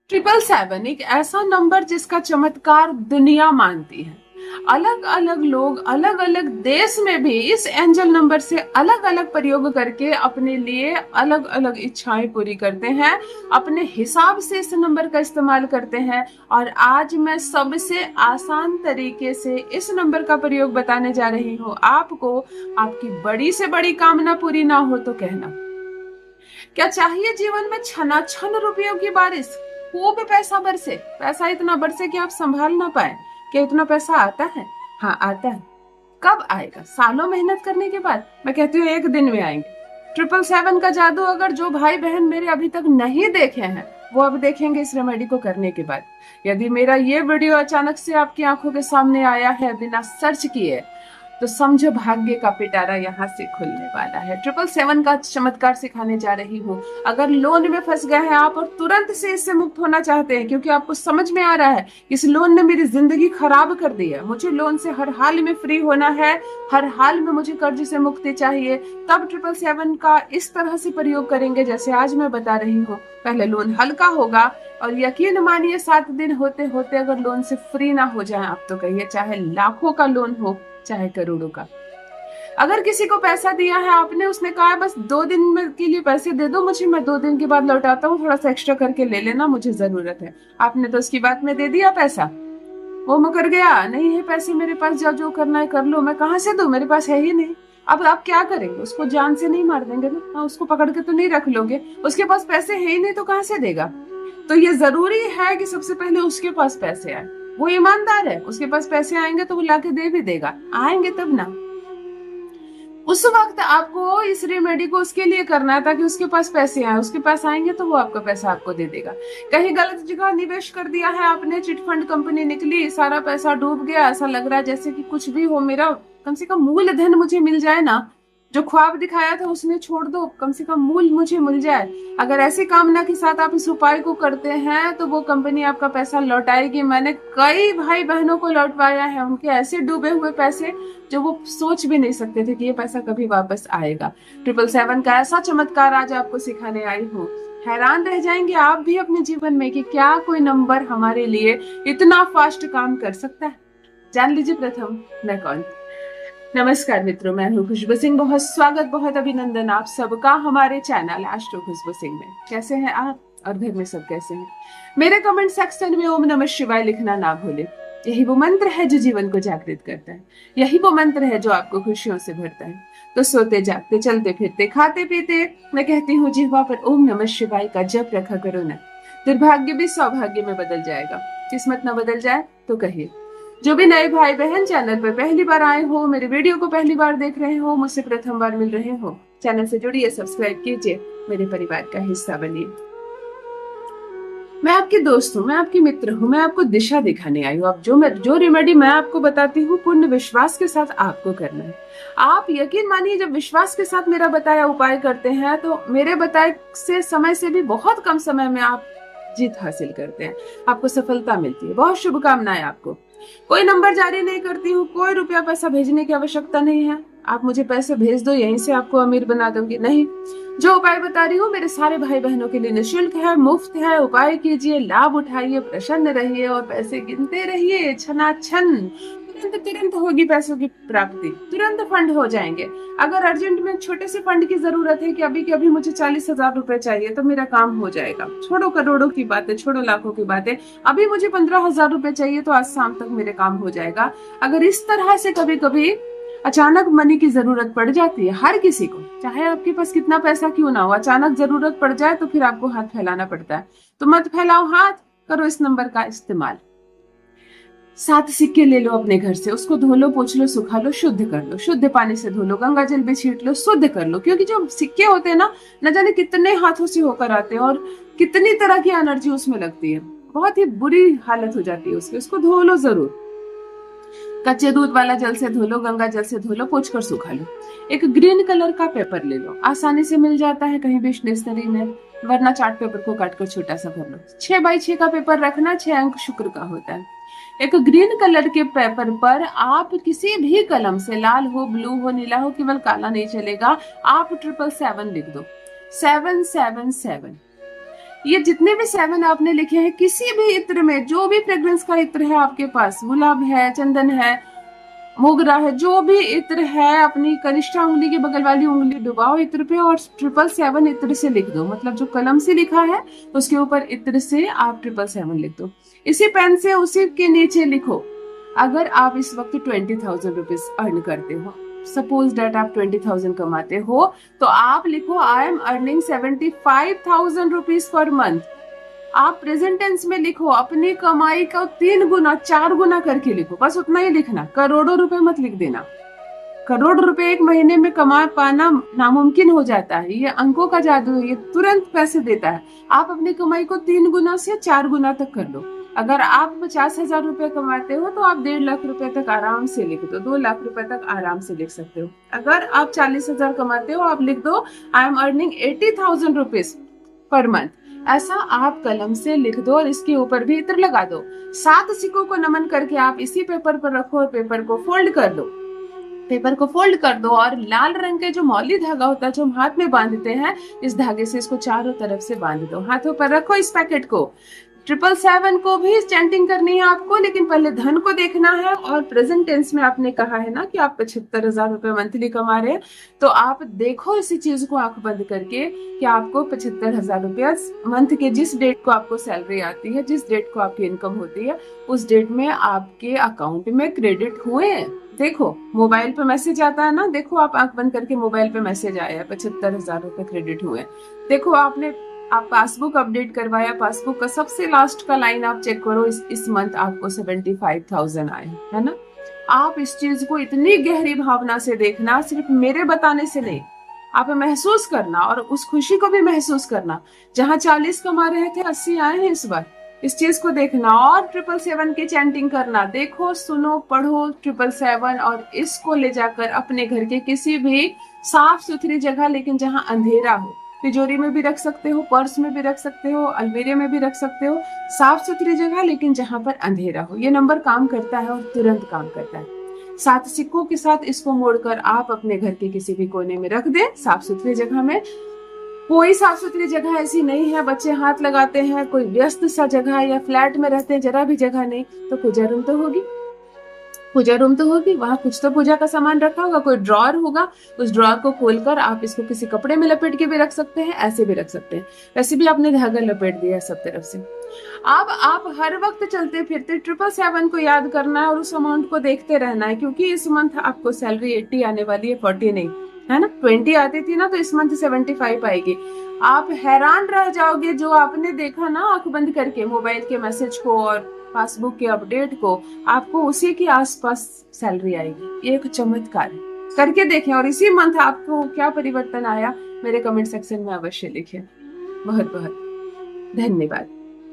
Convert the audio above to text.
777 एक ऐसा नंबर जिसका चमत्कार दुनिया मानती है। अलग अलग लोग अलग अलग देश में भी इस एंजल नंबर से अलग अलग प्रयोग करके अपने लिए अलग अलग इच्छाएं पूरी करते हैं, अपने हिसाब से इस नंबर का इस्तेमाल करते हैं। और आज मैं सबसे आसान तरीके से इस नंबर का प्रयोग बताने जा रही हूँ आपको। आपकी बड़ी से बड़ी कामना पूरी ना हो तो कहना। क्या चाहिए जीवन में? छना छन रुपयों की बारिश, खूब पैसा बरसे, पैसा इतना बरसे कि आप संभाल ना पाए। क्या इतना पैसा आता है? हाँ आता है। कब आएगा? सालों मेहनत करने के बाद। मैं कहती हूँ एक दिन में आएंगे। 777 का जादू अगर जो भाई बहन मेरे अभी तक नहीं देखे हैं वो अब देखेंगे इस रेमेडी को करने के बाद। यदि मेरा ये वीडियो अचानक से आपकी आंखों के सामने आया है बिना सर्च किए, तो समझो भाग्य का पिटारा यहाँ से खुलने वाला है। 777 का चमत्कार सिखाने जा रही हूँ। अगर लोन में फंस गए हैं आप और तुरंत से इससे मुक्त होना चाहते हैं, क्योंकि आपको समझ में आ रहा है इस लोन ने मेरी जिंदगी खराब कर दी है, मुझे लोन से हर हाल में फ्री होना है, हर हाल में मुझे कर्ज से मुक्ति चाहिए, तब 777 का इस तरह से प्रयोग करेंगे जैसे आज मैं बता रही हूँ। पहले लोन हल्का होगा और यकीन मानिए 7 दिन होते होते अगर लोन से फ्री ना हो जाए आप तो कहिए, चाहे लाखों का लोन हो चाहे करोड़ों का। अगर किसी को पैसा दिया है आपने, उसने कहा बस 2 दिन में के लिए पैसे दे दो मुझे, मैं 2 दिन के बाद लौटाता हूँ, थोड़ा सा एक्स्ट्रा करके ले लेना, मुझे जरूरत है। आपने तो उसकी बात में दे दिया पैसा, वो मुकर गया, नहीं है पैसे मेरे पास, जाओ जो करना है कर लो, मैं कहाँ से दूं, मेरे पास है ही नहीं। अब आप क्या करेंगे? उसको जान से नहीं मार देंगे ना? हाँ, उसको पकड़ के तो नहीं रख लोगे, उसके पास पैसे है ही नहीं तो कहाँ से देगा? तो ये जरूरी है कि सबसे पहले उसके पास पैसे आए। वो ईमानदार है, उसके पास पैसे आएंगे तो वो लाके दे भी देगा, आएंगे तब ना। उस वक्त आपको इस रेमेडी को उसके लिए करना है ताकि उसके पास पैसे आए, उसके पास आएंगे तो वो आपका पैसा आपको दे देगा। कहीं गलत जगह निवेश कर दिया है आपने, चिटफंड कंपनी निकली, सारा पैसा डूब गया, ऐसा लग रहा है जैसे कि कुछ भी हो, मेरा कम से कम मूलधन मुझे मिल जाए ना, जो ख्वाब दिखाया था उसने छोड़ दो, कम से कम मूल मुझे मिल जाए। अगर ऐसी कामना के साथ आप इस उपाय को करते हैं तो वो कंपनी आपका पैसा लौटाएगी। मैंने कई भाई बहनों को लौटवाया है, उनके ऐसे डूबे हुए पैसे जो वो सोच भी नहीं सकते थे कि ये पैसा कभी वापस आएगा। 777 का ऐसा चमत्कार आज आपको सिखाने आई हूँ। हैरान रह जाएंगे आप भी अपने जीवन में कि क्या कोई नंबर हमारे लिए इतना फास्ट काम कर सकता है। जान लीजिए प्रथम मैं कौन। नमस्कार मित्रों, मैं हूँ खुशबू सिंह। बहुत स्वागत, बहुत अभिनंदन आप सबका हमारे चैनल एस्ट्रो खुशबू सिंह में। कैसे हैं आप और घर में सब कैसे हैं? मेरे कमेंट सेक्शन में ओम नमः शिवाय लिखना ना भूले। यही वो मंत्र है जो जीवन को जागृत करता है, यही वो मंत्र है जो आपको खुशियों से भरता है। तो सोते जागते चलते फिरते खाते पीते मैं कहती हूँ जिह्वा पर ओम नमः शिवाय का जप रखा करो ना। दुर्भाग्य भी सौभाग्य में बदल जाएगा। किस्मत न बदल जाए तो कहिए। जो भी नए भाई बहन चैनल पर पहली बार आए हो, मेरे वीडियो को पहली बार देख रहे हो, मुझसे प्रथम बार मिल रहे हो, चैनल से जुड़िए, सब्सक्राइब कीजिए, मेरे परिवार का हिस्सा बनिए। मैं आपकी दोस्त हूँ, मैं आपकी मित्र हूँ, मैं आपको दिशा दिखाने आई हूँ। अब जो रेमेडी मैं आपको बताती हूँ पूर्ण विश्वास के साथ आपको करना है। आप यकीन मानिए जब विश्वास के साथ मेरा बताया उपाय करते हैं तो मेरे बताए से समय से भी बहुत कम समय में आप जीत हासिल करते हैं, आपको सफलता मिलती है। बहुत शुभकामनाएं आपको। कोई नंबर जारी नहीं करती हूँ, कोई रुपया पैसा भेजने की आवश्यकता नहीं है। आप मुझे पैसे भेज दो, यहीं से आपको अमीर बना दूंगी, नहीं। जो उपाय बता रही हूँ मेरे सारे भाई बहनों के लिए निःशुल्क है, मुफ्त है। उपाय कीजिए, लाभ उठाइए, प्रसन्न रहिए और पैसे गिनते रहिए। छनाछन तुरंत होगी पैसों की प्राप्ति, तुरंत फंड हो जाएंगे। अगर अर्जेंट में छोटे से फंड की जरूरत है कि अभी मुझे 40,000 रुपए चाहिए तो मेरा काम हो जाएगा। छोड़ो करोड़ों की बातें, छोड़ो लाखों की बातें, अभी मुझे 15,000 रुपए चाहिए तो आज शाम तक मेरे काम हो जाएगा। अगर इस तरह से कभी कभी अचानक मनी की जरूरत पड़ जाती है, हर किसी को, चाहे आपके पास कितना पैसा क्यों ना हो, अचानक जरूरत पड़ जाए तो फिर आपको हाथ फैलाना पड़ता है। तो मत फैलाओ हाथ, करो इस नंबर का इस्तेमाल। 7 सिक्के ले लो अपने घर से, उसको धो लो, पोंछ लो, सुखा लो, शुद्ध कर लो, शुद्ध पानी से धो लो, गंगा जल भी छीट लो, शुद्ध कर लो। क्योंकि जो सिक्के होते हैं ना, न जाने कितने हाथों से होकर आते हैं और कितनी तरह की एनर्जी उसमें लगती है, बहुत ही बुरी हालत हो जाती है उसकी। उसको धो लो जरूर, कच्चे दूध वाला जल से धो लो, गंगा जल से धो लो, पोंछ कर सुखा लो। एक ग्रीन कलर का पेपर ले लो, आसानी से मिल जाता है कहीं भी स्टेशनरी में, वरना चार्ट पेपर को काटकर छोटा सा भर लो। 6x6 का पेपर रखना, 6 अंक शुक्र का होता है। एक ग्रीन कलर के पेपर पर आप किसी भी कलम से, लाल हो, ब्लू हो, नीला हो, केवल काला नहीं चलेगा, आप 777 लिख दो। 777 ये जितने भी 7 आपने लिखे हैं, किसी भी इत्र में, जो भी फ्रेग्रेंस का इत्र है आपके पास, गुलाब है, चंदन है, मोगरा है, जो भी इत्र है, अपनी कनिष्ठा उंगली की बगल वाली उंगली डुबाओ इत्र पे और 777 इत्र से लिख दो। मतलब जो कलम से लिखा है उसके ऊपर इत्र से आप 777 लिख दो। इसी पेन से उसी के नीचे लिखो, अगर आप इस वक्त 20,000 रुपीज अर्न करते हो, सपोज डेट आप 20,000 कमाते हो, तो आप लिखो I am earning 75,000 rupees per month. आप प्रेजेंट टेंस में लिखो, अपनी कमाई का 3 गुना 4 गुना करके लिखो, बस उतना ही लिखना, करोड़ों रुपए मत लिख देना। करोड़ रुपए एक महीने में कमा पाना नामुमकिन हो जाता है, ये अंकों का जादू है, ये तुरंत पैसे देता है। आप अपनी कमाई को 3 गुना से 4 गुना तक कर लो। अगर आप 50,000 रुपए कमाते हो तो आप 1.5 लाख रुपए तक आराम से लिख दो, 2 लाख रुपए तक आराम से लिख सकते हो। अगर आप 40,000 कमाते हो, आप लिख दो I am earning 80,000 rupees per month. ऐसा आप कलम से लिख दो और इसके ऊपर भी इत्र लगा दो। 7 सिक्कों को नमन करके आप इसी पेपर पर रखो और पेपर को फोल्ड कर दो। पेपर को फोल्ड कर दो और लाल रंग के जो मौली धागा होता है जो हम हाथ में बांधते हैं, इस धागे से इसको चारों तरफ से बांध दो। हाथों पर रखो इस पैकेट को। 777 को भी चैंटिंग करनी है आपको, लेकिन पहले धन को देखना है। और प्रेजेंट टेंस में आपने कहा है ना कि आप 75,000 रुपए मंथली कमा रहे हैं, तो आप देखो इसी चीज को आंख बंद करके कि आपको 75,000 रुपया मंथ के जिस डेट को आपको सैलरी आती है, जिस डेट को आपकी इनकम होती है, उस डेट में आपके अकाउंट में क्रेडिट हुए हैं। देखो मोबाइल पे मैसेज आता है ना, देखो आप आंख बंद करके मोबाइल पे मैसेज आया है 75,000 रुपए क्रेडिट हुए। देखो आप पासबुक अपडेट करवाया, पासबुक का सबसे लास्ट का लाइन आप चेक करो, इस मंथ आपको 75,000 आए, है ना। आप इस चीज को इतनी गहरी भावना से देखना, सिर्फ मेरे बताने से नहीं, आप महसूस करना और उस खुशी को भी महसूस करना। जहां 40 कमा रहे थे 80 आए हैं इस बार, इस चीज को देखना और 777 की चैंटिंग करना। देखो, सुनो, पढ़ो 777 और इसको ले जाकर अपने घर के किसी भी साफ सुथरी जगह, लेकिन जहां अंधेरा हो, तिजोरी में भी रख सकते हो, पर्स में भी रख सकते हो, अलमीरे में भी रख सकते हो, साफ सुथरी जगह लेकिन जहां पर अंधेरा हो। ये नंबर काम करता है और तुरंत काम करता है। 7 सिक्कों के साथ इसको मोड़कर आप अपने घर के किसी भी कोने में रख दें, साफ सुथरी जगह में। कोई साफ सुथरी जगह ऐसी नहीं है, बच्चे हाथ लगाते हैं, कोई व्यस्त सा जगह या फ्लैट में रहते हैं, जरा भी जगह नहीं, तो पूजा रूम तो होगी, पूजा रूम तो होगी, वहां कुछ तो पूजा का सामान रखा होगा, कोई ड्रॉर होगा, उस ड्रॉर को खोलकर आप इसको किसी कपड़े में लपेट के भी रख सकते हैं, ऐसे भी रख सकते हैं। वैसे भी आपने धागा लपेट दिया है सब तरफ से। अब आप हर वक्त चलते फिरते 777 को याद करना है और उस अमाउंट को देखते रहना है, क्योंकि इस मंथ आपको सैलरी 80 आने वाली है, 40 नहीं, है ना। 20 आती थी ना, तो इस मंथ 75 आएगी। आप हैरान रह जाओगे जो आपने देखा ना आंख बंद करके मोबाइल के मैसेज को और पासबुक के अपडेट को, आपको उसी के आसपास सैलरी आएगी। ये एक चमत्कार है, करके देखें। और इसी मंथ आपको क्या परिवर्तन आया मेरे कमेंट सेक्शन में अवश्य लिखें। बहुत बहुत धन्यवाद।